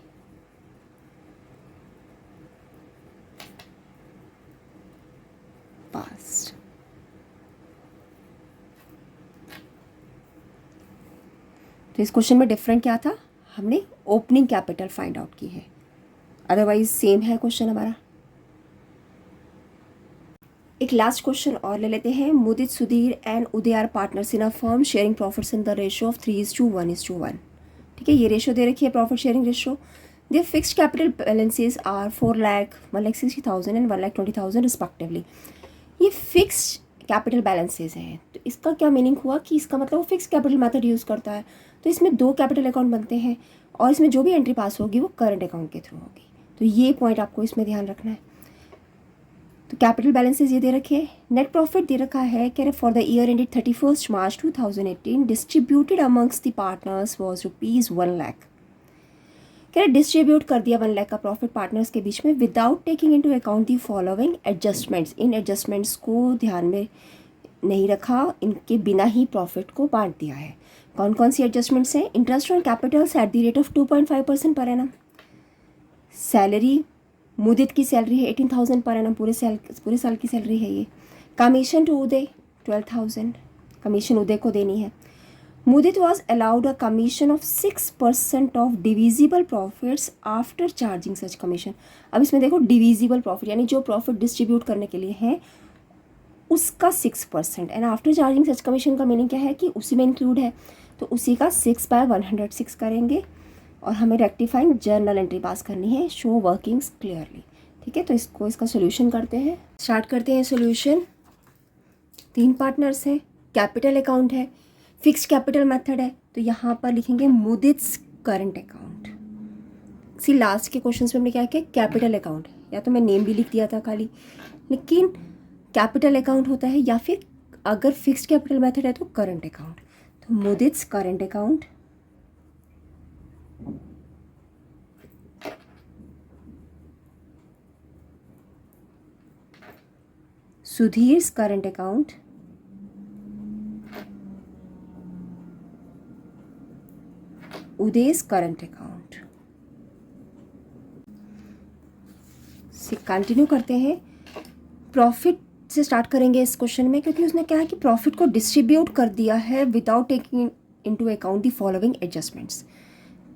passed. तो इस क्वेश्चन में डिफरेंट क्या था, हमने ओपनिंग कैपिटल फाइंड आउट की है, अदरवाइज सेम है क्वेश्चन हमारा। एक लास्ट क्वेश्चन और ले लेते हैं। Mudit, Sudhir and Uday are partners in a firm sharing profits in the ratio of 3:1:1, ठीक है। ये रेशियो दे रखी है profit sharing ratio, Their fixed capital balances are 4 lakh, 1,60,000 and 1,20,000 respectively. ये फिक्स्ड कैपिटल बैलेंसेज हैं, तो इसका क्या मीनिंग हुआ कि इसका मतलब वो फिक्स कैपिटल मेथड यूज़ करता है, तो इसमें 2 कैपिटल अकाउंट बनते हैं और इसमें जो भी एंट्री पास होगी वो करंट अकाउंट के थ्रू होगी। तो ये पॉइंट आपको इसमें ध्यान रखना है। तो कैपिटल बैलेंसेज ये दे रखे, नेट प्रॉफिट दे रखा है, कह रहे for the year ended 31 March 2018 distributed amongst the partners was ₹1 lakh. कह रहे डिस्ट्रीब्यूट कर दिया 1 लाख का प्रॉफिट पार्टनर्स के बीच में without taking into account the following adjustments. In adjustments को ध्यान में नहीं रखा, इनके बिना ही प्रॉफिट को बांट दिया है। कौन कौन सी एडजस्टमेंट्स हैं? Interest on Capitals eight the rate of 2.5% per annum. Salary, मुदित की सैलरी है 18,000 पर एनम, पूरे साल की सैलरी है ये। Commission to Uday 12,000, commission Uday को देनी है। Mudit was allowed a commission of 6% of divisible profits after charging such commission. अब इसमें देखो डिविजिबल प्रॉफिट यानी जो प्रॉफिट डिस्ट्रीब्यूट करने के लिए है उसका 6%, and after charging such commission का मीनिंग क्या है कि उसी में इंक्लूड है, तो उसी का 6/106 करेंगे और हमें रेक्टिफाइंग जर्नल एंट्री पास करनी है, शो वर्किंग्स क्लियरली। ठीक है, तो इसका सोल्यूशन करते हैं, स्टार्ट करते हैं सोल्यूशन। 3 पार्टनर्स हैं, कैपिटल अकाउंट है, फिक्स्ड कैपिटल मेथड है, तो यहाँ पर लिखेंगे मुदित्स करंट अकाउंट। सी लास्ट के क्वेश्चन में हमने क्या किया, कैपिटल अकाउंट, या तो मैं नेम भी लिख दिया था खाली, लेकिन कैपिटल अकाउंट होता है या फिर अगर फिक्स्ड कैपिटल मेथड है तो करंट अकाउंट। तो Mudit's current account, Sudhir's current account, Uday's current account. से कंटिन्यू करते हैं, प्रॉफिट से स्टार्ट करेंगे इस क्वेश्चन में, क्योंकि उसने क्या है कि प्रॉफिट को डिस्ट्रीब्यूट कर दिया है without taking into account the following adjustments.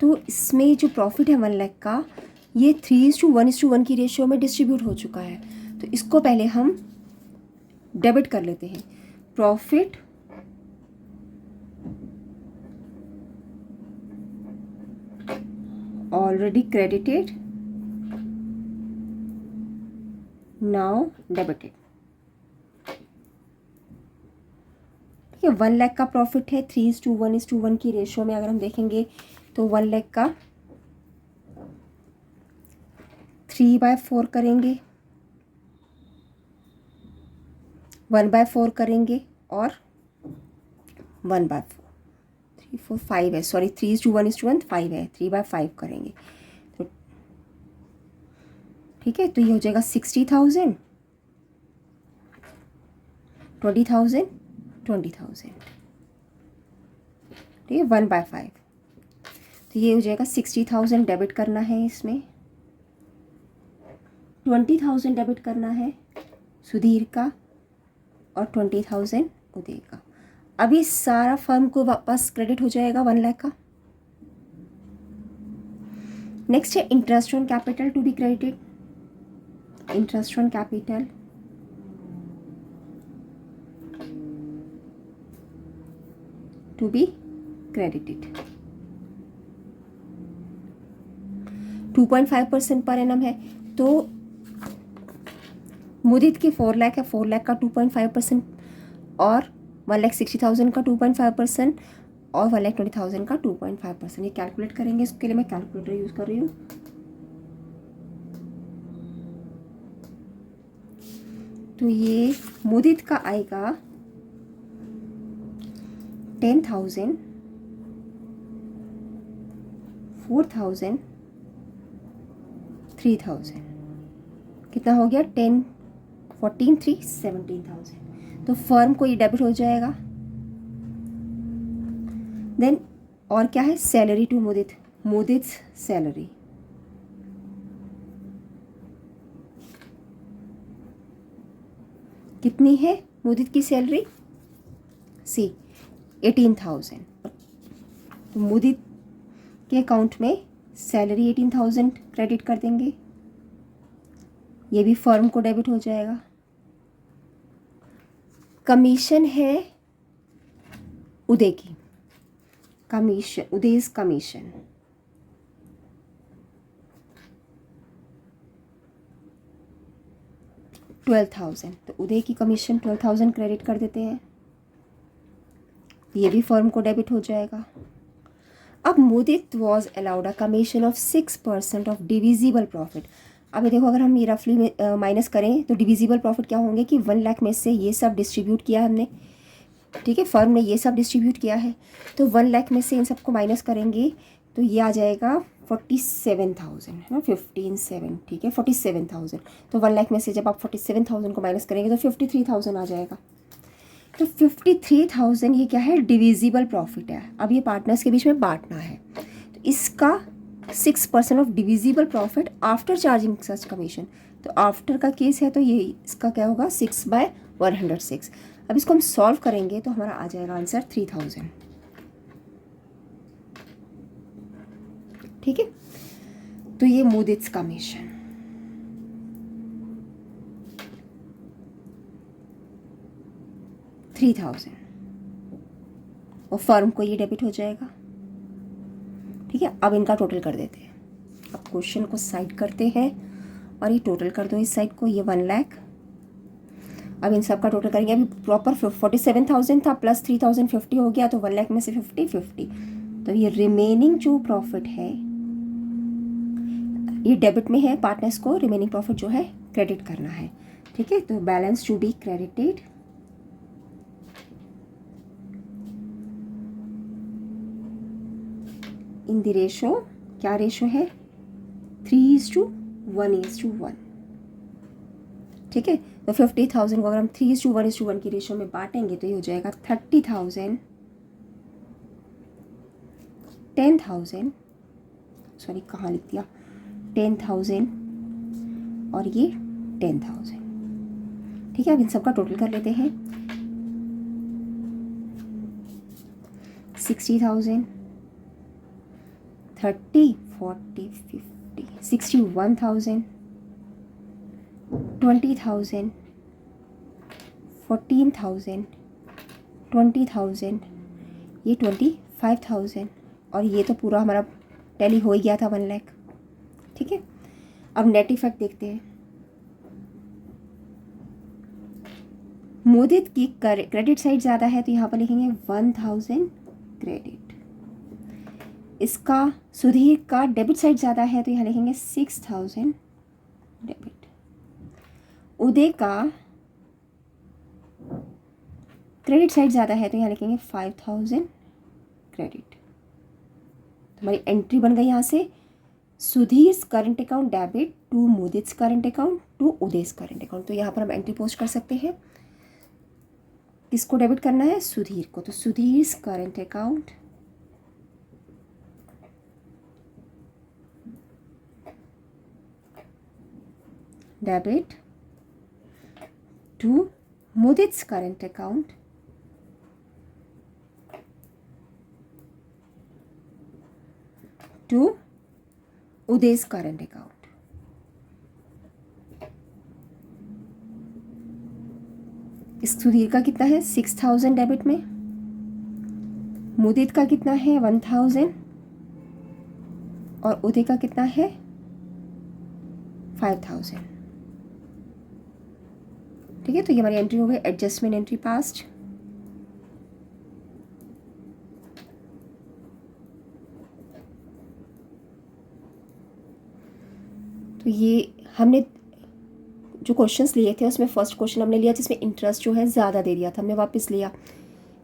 तो इसमें जो प्रॉफिट है 1 लाख का, ये 3:1 की रेशियो में डिस्ट्रीब्यूट हो चुका है, तो इसको पहले हम डेबिट कर लेते हैं। Profit already credited, now debited. ठीक है, 1 लाख का प्रॉफिट है, 3:1 की रेशियो में अगर हम देखेंगे तो 1 लाख का 3/4 करेंगे, 1/4 करेंगे और 1/4, 3, 4, 5 है, सॉरी 3:1 5 है, 3/5 करेंगे। तो ठीक है, तो ये हो जाएगा 60,000, 20,000, 20,000। ठीक है, 1/5, तो ये हो जाएगा 60,000 डेबिट करना है, इसमें 20,000 डेबिट करना है सुधीर का और 20,000 उदय का। अभी सारा फर्म को वापस क्रेडिट हो जाएगा 1 लाख का। नेक्स्ट है interest on capital to be credited, interest on capital to be credited 2.5% per annum है, तो मुदित की 4 लाख है, 4 लाख का 2.5% और 1,60,000 का 2.5% और 1,20,000 का 2.5%। ये कैलकुलेट करेंगे, इसके लिए मैं कैलकुलेटर यूज़ कर रही हूँ। तो ये मुदित का आएगा 10,000, 4,000, 3,000, कितना हो गया 10, 14, 3, 17,000। तो फर्म को ये डेबिट हो जाएगा। देन और क्या है, सैलरी टू मुदित, मुदित्स सैलरी, कितनी है मुदित की सैलरी, सी 18,000। तो मुदित के अकाउंट में सैलरी 18,000 क्रेडिट कर देंगे, ये भी फर्म को डेबिट हो जाएगा। कमीशन है उदय की, कमीशन, उदय's कमीशन 12,000, तो उदय की कमीशन 12,000 क्रेडिट कर देते हैं, ये भी फर्म को डेबिट हो जाएगा। अब Mudit was allowed a commission of 6% of divisible profit. अब ये देखो, अगर हम ये रफली माइनस करें तो डिविजिबल प्रॉफिट क्या होंगे कि 1 लाख में से ये सब डिस्ट्रीब्यूट किया हमने, ठीक है, फर्म ने ये सब डिस्ट्रीब्यूट किया है, तो 1 लाख में से इन सबको माइनस करेंगे तो ये आ जाएगा 47,000, है ना, 15,7, ठीक है, 47,000। तो 1 लाख में से जब आप 47,000 को माइनस करेंगे तो 53,000 आ जाएगा। तो 53,000 ये क्या है, डिविजिबल प्रॉफिट है। अब ये पार्टनर्स के बीच में बांटना है, तो इसका 6% of divisible profit after charging such commission. तो आफ्टर का केस है तो ये इसका क्या होगा, 6/106। अब इसको हम सॉल्व करेंगे तो हमारा आ जाएगा आंसर 3,000, ठीक है। तो ये मुदित्स कमीशन, $3,000, और फर्म को ये डेबिट हो जाएगा, ठीक है। अब इनका टोटल कर देते हैं। अब क्वेश्चन को साइड करते हैं और ये टोटल कर दो इस साइड को, ये 1 लाख। अब इन सब का टोटल करेंगे। अभी प्रॉपर 47,000 था प्लस 3,050 हो गया, तो 1 लाख में से 50, तो ये रिमेनिंग जो प्रॉफिट है ये डेबिट में है, पार्टनर्स को रिमेनिंग प्रॉफिट जो है क्रेडिट करना है, ठीक है। तो balance to be credited in the ratio, क्या रेशो है, 3:1:1, ठीक है। तो 50,000 को अगर हम 3:1:1 की रेशो में बांटेंगे तो ये हो जाएगा 30,000, 10,000, सॉरी कहाँ लिख दिया, 10,000 और ये 10,000, ठीक है। अब इन सब का टोटल कर लेते हैं, 60,000, 30, 40, 50, 61,000, 20,000, 14,000, 20,000, ये 25,000, और ये तो पूरा हमारा टैली हो ही गया था 1 लाख, ठीक है। अब नेट इफेक्ट देखते हैं। मुदित की क्रेडिट साइड ज़्यादा है तो यहाँ पर लिखेंगे 1,000 क्रेडिट। इसका सुधीर का डेबिट साइड ज़्यादा है तो यहाँ लिखेंगे 6,000 डेबिट। उदय का क्रेडिट साइड ज़्यादा है तो यहाँ लिखेंगे 5,000 क्रेडिट। तो हमारी एंट्री बन गई यहाँ से, Sudhir current account debit to Mudit's current account to Uday's current account. तो यहाँ पर हम एंट्री पोस्ट कर सकते हैं, किसको डेबिट करना है, सुधीर को। तो Sudhir current account debit to Mudit's current account to Uday's current account. इस सुधीर का कितना है 6,000 डेबिट में, मुदित का कितना है 1,000 और उदय का कितना है 5,000, ठीक है। तो ये हमारी एंट्री हो गई, एडजस्टमेंट एंट्री पास्ट। तो ये हमने जो क्वेश्चंस लिए थे उसमें फर्स्ट क्वेश्चन हमने लिया जिसमें इंटरेस्ट जो है ज़्यादा दे दिया था, हमने वापस लिया।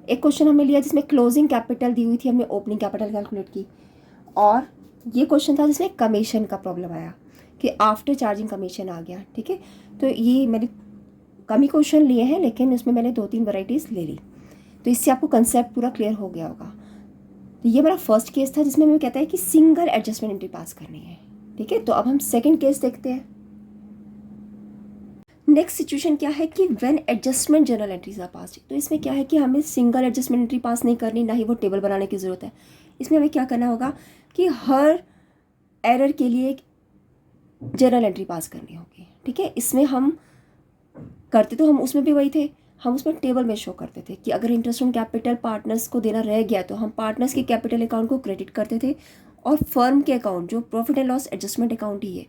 एक क्वेश्चन हमने लिया जिसमें क्लोजिंग कैपिटल दी हुई थी, हमने ओपनिंग कैपिटल कैलकुलेट की। और ये क्वेश्चन था जिसमें कमीशन का प्रॉब्लम आया कि आफ्टर चार्जिंग कमीशन आ गया, ठीक है। तो ये मैंने कम ही क्वेश्चन लिए हैं लेकिन उसमें मैंने 2-3 वैराइटीज़ ले ली, तो इससे आपको कंसेप्ट पूरा क्लियर हो गया होगा। तो ये मेरा फर्स्ट केस था जिसमें हमें कहता है कि सिंगल एडजस्टमेंट एंट्री पास करनी है, ठीक है। तो अब हम सेकंड केस देखते हैं। नेक्स्ट सिचुएशन क्या है कि when adjustment journal entries are pass. तो इसमें क्या है कि हमें सिंगल एडजस्टमेंट एंट्री पास नहीं करनी, ना ही वो टेबल बनाने की ज़रूरत है। इसमें हमें क्या करना होगा कि हर एरर के लिए एक जर्नल एंट्री पास करनी होगी, ठीक है। इसमें हम करते तो हम उसमें भी वही थे, हम उसमें टेबल में शो करते थे कि अगर इंटरेस्ट ऑन कैपिटल पार्टनर्स को देना रह गया तो हम पार्टनर्स के कैपिटल अकाउंट को क्रेडिट करते थे, और फर्म के अकाउंट जो profit and loss adjustment account ही है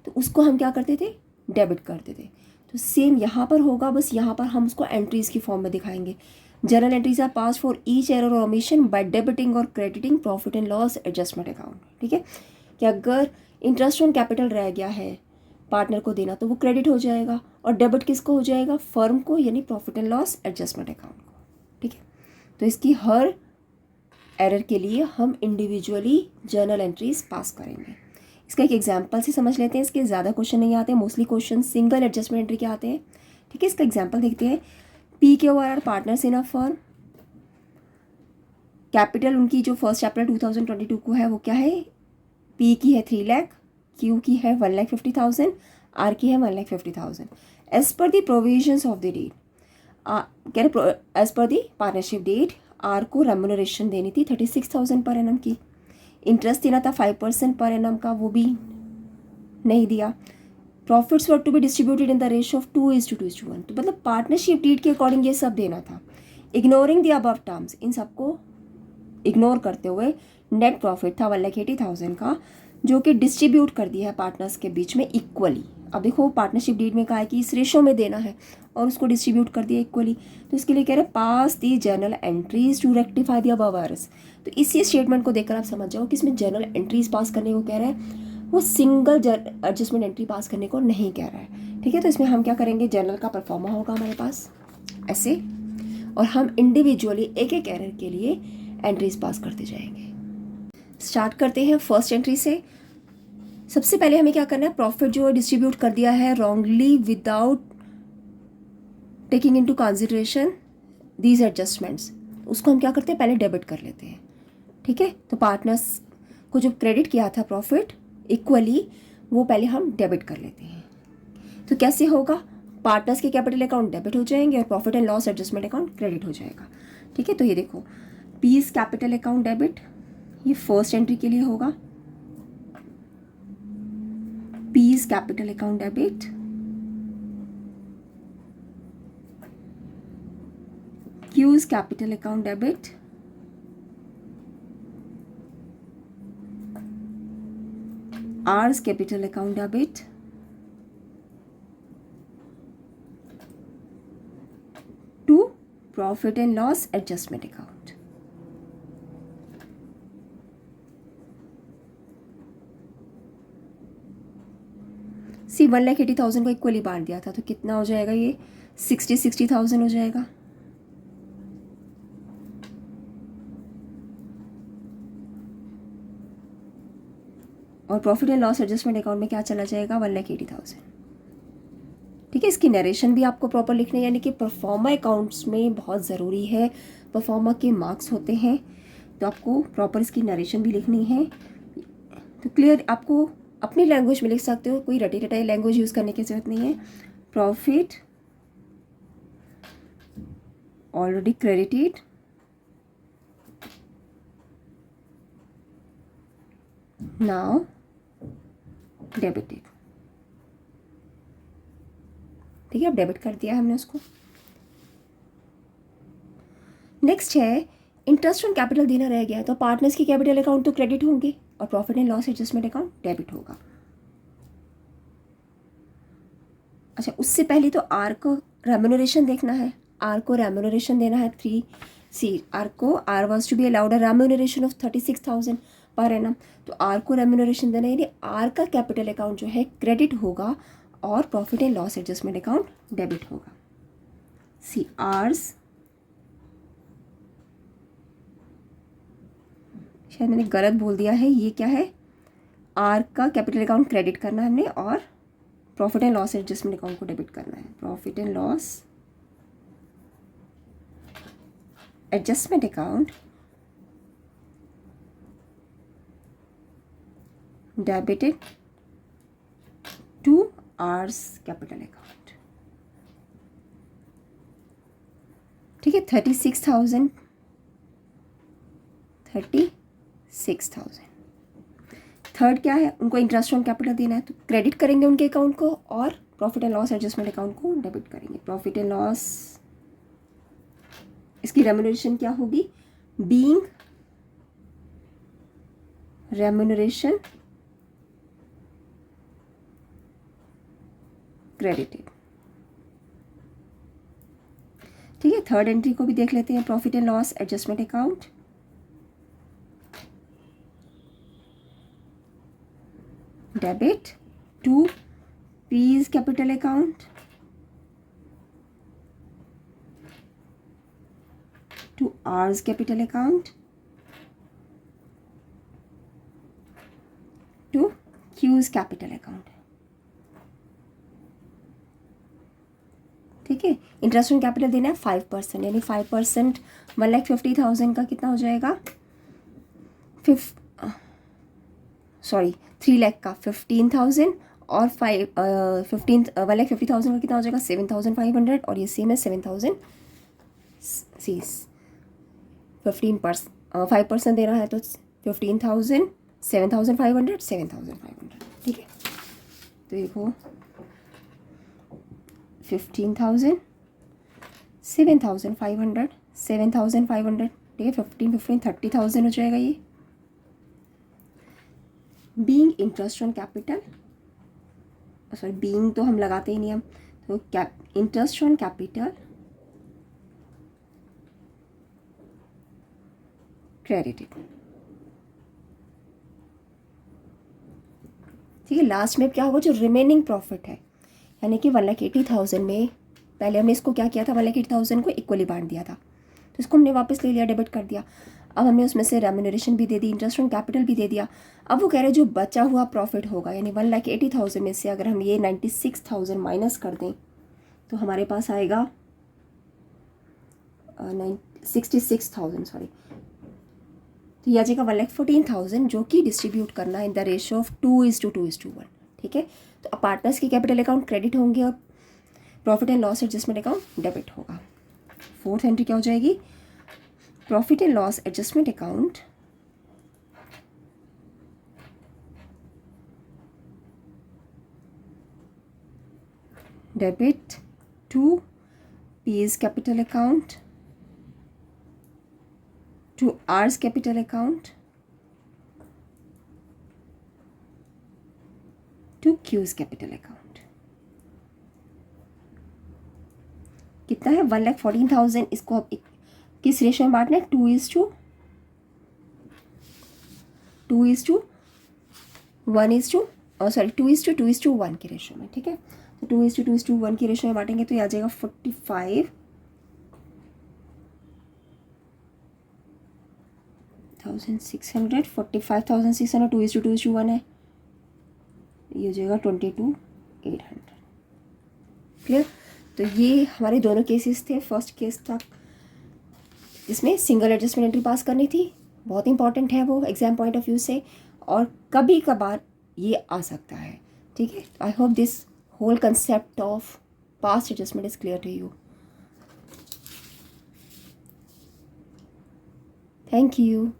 तो उसको हम क्या करते थे, डेबिट करते थे। तो सेम यहाँ पर होगा, बस यहाँ पर हम उसको एंट्रीज़ की फॉर्म में दिखाएंगे। Journal entries are pass for each error और ओमिशन बाय डेबिटिंग और crediting profit and loss adjustment account. ठीक है, कि अगर इंटरेस्ट ऑन कैपिटल रह गया है पार्टनर को देना तो वो क्रेडिट हो जाएगा, और डेबिट किसको हो जाएगा, फर्म को, यानी profit and loss adjustment account को। ठीक है, तो इसकी हर एरर के लिए हम इंडिविजुअली जर्नल एंट्रीज पास करेंगे। इसका एक एग्जांपल से समझ लेते हैं, इसके ज़्यादा क्वेश्चन नहीं आते, mostly question single adjustment entry के आते हैं। ठीक है, इसका एग्जांपल देखते हैं। P Q R R partners in a firm, capital उनकी जो फर्स्ट चैप्टर 2022 को है वो क्या है, पी की है 3 लाख, क्यू की है 1,50,000, आर की है 1,50,000। As per the provisions of the deed, कह रहे as per the partnership deed R को रेम्यूनरेशन देनी थी 36,000 पर एनम की, इंटरेस्ट देना था 5% पर एनम का, वो भी नहीं दिया। Profits were to be distributed in the ratio of 2:1, तो मतलब पार्टनरशिप डीड के अकॉर्डिंग ये सब देना था। इग्नोरिंग द अबव टर्म्स, इन सबको इग्नोर करते हुए नेट प्रॉफिट था 1,80,000 का, जो कि डिस्ट्रीब्यूट कर दिया है पार्टनर्स के बीच में इक्वली। अब देखो पार्टनरशिप डीड में कहा है कि इस रेशो में देना है और उसको डिस्ट्रीब्यूट कर दिया इक्वली, तो इसके लिए कह रहे हैं pass the journal entries to rectify the above errors. तो इसी स्टेटमेंट को देखकर आप समझ जाओ कि इसमें जर्नल एंट्रीज पास करने को कह रहा है, वो सिंगल एडजस्टमेंट एंट्री पास करने को नहीं कह रहा है। ठीक है, तो इसमें हम क्या करेंगे, जर्नल का परफॉर्मा होगा हमारे पास ऐसे, और हम इंडिविजुअली एक एक एरर के लिए एंट्रीज पास करते जाएंगे। स्टार्ट करते हैं फर्स्ट एंट्री से। सबसे पहले हमें क्या करना है, प्रॉफिट जो डिस्ट्रीब्यूट कर दिया है wrongly without taking into consideration these adjustments, उसको हम क्या करते हैं, पहले डेबिट कर लेते हैं। ठीक है, तो पार्टनर्स को जो क्रेडिट किया था प्रॉफिट इक्वली, वो पहले हम डेबिट कर लेते हैं। तो कैसे होगा, पार्टनर्स के कैपिटल अकाउंट डेबिट हो जाएंगे और profit and loss adjustment account credit हो जाएगा। ठीक है, तो ये देखो पीस कैपिटल अकाउंट डेबिट, ये फर्स्ट एंट्री के लिए होगा, P's capital account debit, Q's capital account debit, R's capital account debit, to profit and loss adjustment account. सी 1,80,000 को इक्वली बांट दिया था, तो कितना हो जाएगा, ये 60,000 हो जाएगा। और profit and loss adjustment account में क्या चला जाएगा, 1,80,000। ठीक है, इसकी नरेशन भी आपको प्रॉपर लिखना है, यानी कि परफॉर्मा अकाउंट्स में बहुत ज़रूरी है, परफॉर्मा के मार्क्स होते हैं, तो आपको प्रॉपर इसकी नरेशन भी लिखनी है। तो क्लियर, आपको अपनी लैंग्वेज में लिख सकते हो, कोई रटी रटाई लैंग्वेज यूज़ करने की जरूरत नहीं है। Profit already credited, now debited. ठीक है, अब डेबिट कर दिया हमने उसको। नेक्स्ट है इंटरेस्ट ऑन कैपिटल देना रह गया है, तो पार्टनर्स की कैपिटल अकाउंट तो क्रेडिट होंगे और profit and loss adjustment account debit होगा। अच्छा, उससे पहले तो आर को रेम्यूनरेशन देखना है, आर को रेम्यूनरेशन देना है 3 सी, आर को, R was to be allowed a remuneration of 36,000 per annum, तो आर को रेम्यूनरेशन देना, यानी आर का कैपिटल अकाउंट जो है क्रेडिट होगा और profit and loss adjustment account debit होगा। सी आर्स, शायद मैंने गलत बोल दिया है, ये क्या है, आर का कैपिटल अकाउंट क्रेडिट करना है हमने और profit and loss adjustment account को डेबिट करना है। Profit and loss adjustment account debited to R's capital account. ठीक है, 36,000 36,000। थर्ड क्या है, उनको इंटरेस्ट ऑन कैपिटल देना है, तो क्रेडिट करेंगे उनके अकाउंट को और profit and loss adjustment account को डेबिट करेंगे। प्रॉफिट एंड लॉस, इसकी रेम्यूनरेशन क्या होगी, बीइंग रेम्यूनरेशन क्रेडिटेड। है, थर्ड एंट्री को भी देख लेते हैं, profit and loss adjustment account. Debit to P's capital account to R's capital account to Q's capital account. ठीक है, इंटरेस्ट ऑन कैपिटल देना है 5%, यानी 5% 1,50,000 का कितना हो जाएगा, 3 लाख का 15,000 और 1,50,000 का कितना हो जाएगा 7,500, और ये सेम है 7,000 5% दे रहा है तो 15,000 7,500 7,500। ठीक है, तो देखो 15,000 7,500 7,500, ठीक है, 15 30,000 हो जाएगा ये। Being interest on capital, sorry being तो हम लगाते ही नहीं हम, तो इंटरेस्ट ऑन कैपिटल क्रेडिटेड। ठीक है, लास्ट में क्या होगा, जो रिमेनिंग प्रॉफिट है, यानी कि 1,80,000 में पहले हमने इसको क्या किया था, 1,80,000 को इक्वली बांट दिया था, तो इसको हमने वापस ले लिया, डेबिट कर दिया। अब हमने उसमें से रेम्यूनरेशन भी दे दी, इंटरेस्ट ऑन कैपिटल भी दे दिया। अब वो कह रहे हैं जो बचा हुआ प्रॉफिट होगा, यानी 1,80,000 में से अगर हम ये 96,000 माइनस कर दें तो हमारे पास आएगा 66,000, सॉरी, तो यह आ जाएगा 1,14,000, जो कि डिस्ट्रीब्यूट करना है इन द रेशियो ऑफ 2:1। ठीक है, तो अब पार्टनर्स के कैपिटल अकाउंट क्रेडिट होंगे और profit and loss adjustment account debit होगा। फोर्थ एंट्री क्या हो जाएगी, profit and loss adjustment account debit to P's capital account to R's capital account to Q's capital account. कितना है, 1,14,000, इसको अब किस रेशियो में बांटना है, 2:1 2:1 के रेशियो में। ठीक है, तो 2:1 की रेशियो में बांटेंगे तो ये आ जाएगा 45,600 45,600 2:1 है, ये हो जाएगा 22,800। क्लियर, तो ये हमारे दोनों केसेस थे। फर्स्ट केस था जिसमें सिंगल एडजस्टमेंट एंट्री पास करनी थी, बहुत इंपॉर्टेंट है वो एग्जाम पॉइंट ऑफ व्यू से, और कभी कभार ये आ सकता है। ठीक है, I hope this whole concept of past adjustment is clear to you. Thank you.